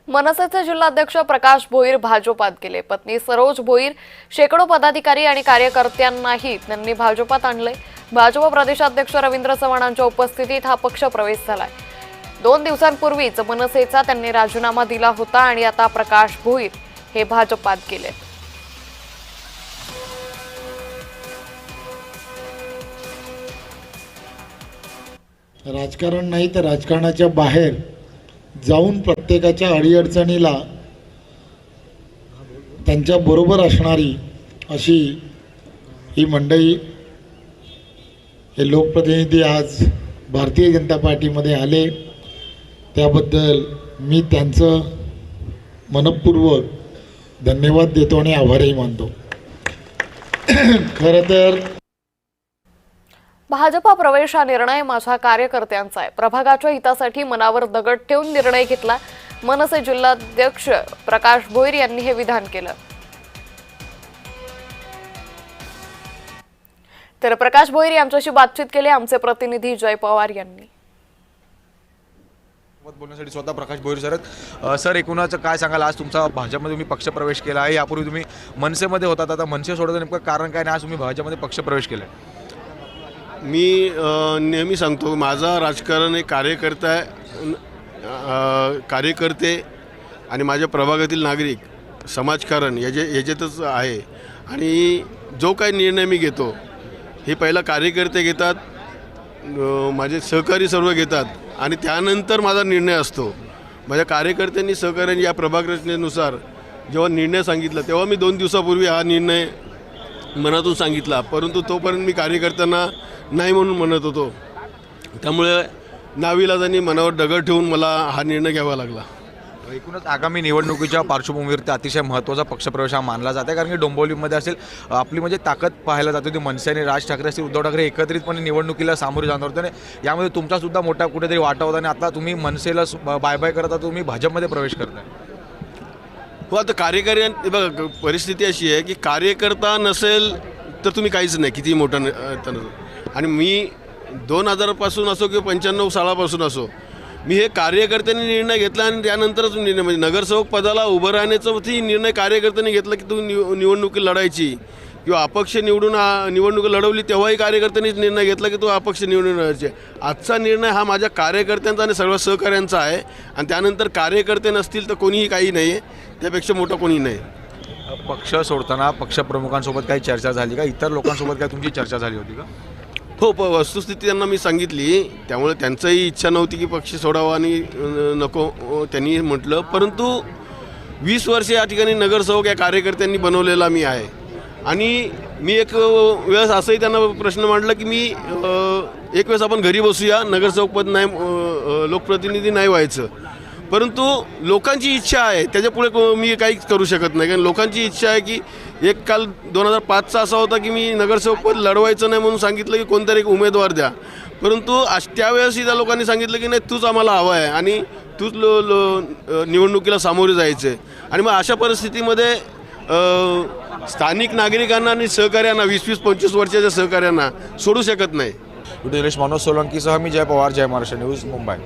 मनसेचे जिल्हाध्यक्ष प्रकाश भोईर भाजपात गेले। पत्नी सरोज भोईर, शेकडो पदाधिकारी आणि कार्यकर्त्यांनाही त्यांनी भाजपात आणले। भाजप प्रदेशाध्यक्ष रवींद्र चव्हाणांच्या उपस्थितीत हा पक्ष प्रवेश झालाय। 2 दिवसांपूर्वीच मनसेचा त्यांनी राजीनामा दिला होता आणि आता प्रकाश भोईर हे भाजपात गेले। राजकारण नाही तर राजकारणाच्या बाहेर जाऊन प्रत्येकाच्या अडीअडचणीला त्यांच्या बरोबर असणारी अशी ही मंडळी, हे लोकप्रतिनिधी आज भारतीय जनता पार्टीमध्ये आले, त्याबद्दल मी त्यांचं मनपूर्वक धन्यवाद देतो आणि आभारही मानतो। खरं तर भाजपा प्रवेश हा निर्णय माझ्या कार्यकर्त्यांचा आहे। प्रभागाच्या हितासाठी मनावर दगड ठेवून निर्णय घेतला। मनसे जिल्हाध्यक्ष प्रकाश भोईर यांनी हे विधान केलं। तर प्रकाश भोईर यांच्याशी बातचीत केली आमचे प्रतिनिधी जय पवार यांनी। बोलण्यासाठी स्वतः प्रकाश भोईर सर, एकूणच काय सांगाल, आज तुमचा भाजपमध्ये तुम्ही पक्ष प्रवेश केला आहे। यापूर्वी तुम्ही मनसेमध्ये होतात, आता मनसे सोडलं नेमकं कारण काय नाही आज तुम्ही भाजपमध्ये पक्ष प्रवेश केला? मी नेहमी सांगतो, माझा राजकारण एक कार्यकर्ता आहे, कार्यकर्ते आणि माझ्या प्रभागातील नागरिक समाजकारण याच्यातच आहे। आणि जो काही निर्णय मी घेतो हे पहिला कार्यकर्ते घेतात, माझे सहकारी सर्व घेतात आणि त्यानंतर माझा निर्णय असतो। माझ्या कार्यकर्त्यांनी सहकार्यांनी या प्रभाग रचनेनुसार जेव्हा निर्णय सांगितला तेव्हा मी 2 दिवसापूर्वी हा निर्णय मनातून सांगितला, परंतु तोपर्यंत मी कार्यकर्त्यांना नाही म्हणून म्हणत होतो, त्यामुळे नाविलाजांनी मनावर दगड ठेवून मला हा निर्णय घ्यावा लागला। एकूणच आगामी निवडणुकीच्या पार्श्वभूमीवर ते अतिशय महत्त्वाचा पक्षप्रवेश हा मानला जात आहे, कारण की डोंबिवलीमध्ये असेल आपली म्हणजे ताकद पाहायला जाते ती मनसे आणि राज ठाकरे असतील, उद्धव ठाकरे एकत्रितपणे निवडणुकीला सामोरे जाणार होते आणि यामध्ये तुमचासुद्धा मोठा कुठेतरी वाटा होता आणि आता तुम्ही मनसेला बाय बाय करता, तुम्ही भाजपमध्ये प्रवेश करताय। हो, आता कार्यकारी बघा, परिस्थिती अशी आहे की कार्यकर्ता नसेल तर तुम्ही काहीच नाही, किती मोठा आणि मी 2000 पासून असो किंवा 95 सालापासून असो, मी हे कार्यकर्त्यांनी निर्णय घेतला आणि त्यानंतरच निर्णय म्हणजे नगरसेवक पदाला उभं राहण्याचाही निर्णय कार्यकर्त्यांनी घेतला की तू निवडणुकी लढायची किंवा अपक्ष निवडणूक लढवली तेव्हाही कार्यकर्त्यांनीच निर्णय घेतला की तू अपक्ष निवडणूक लढायची। आजचा निर्णय हा माझ्या कार्यकर्त्यांचा आणि सर्व सहकाऱ्यांचा आहे आणि त्यानंतर कार्यकर्ते नसतील तर कोणीही काही नाही आहे, त्यापेक्षा मोठं कोणी नाही। पक्ष सोडताना पक्षप्रमुखांसोबत काही चर्चा झाली का? इतर लोकांसोबत काय तुमची चर्चा झाली होती का? हो, वस्तुस्थिती त्यांना मी सांगितली, त्यामुळे त्यांचंही इच्छा नव्हती की पक्ष सोडावा आणि नको त्यांनी म्हटलं, परंतु 20 वर्ष या ठिकाणी नगरसेवक या कार्यकर्त्यांनी बनवलेला मी आहे आणि मी एक वेळेस असंही त्यांना प्रश्न मांडला की मी एक वेळेस आपण घरी बसूया, नगरसेवकपद नाही, लोकप्रतिनिधी नाही व्हायचं, परंतु लोकांची इच्छा आहे त्याच्यापुढे मी काहीच करू शकत नाही, कारण लोकांची इच्छा आहे की एक काल 2005चा असा होता की मी नगरसेवकपद लढवायचं नाही म्हणून सांगितलं की कोणतरी एक उमेदवार द्या, परंतु त्यावेळेसही त्या लोकांनी सांगितलं की नाही, तूच आम्हाला हवा आहे आणि तूच निवडणुकीला सामोरे जायचं आहे। आणि मग अशा परिस्थितीमध्ये स्थानिक नागरिकांना आणि सहकाऱ्यांना 20-25 वर्षाच्या सहकाऱ्यांना सोडू शकत नाही। मनोज सोलंकीसह मी जय पवार, जय महाराष्ट्र न्यूज, मुंबई।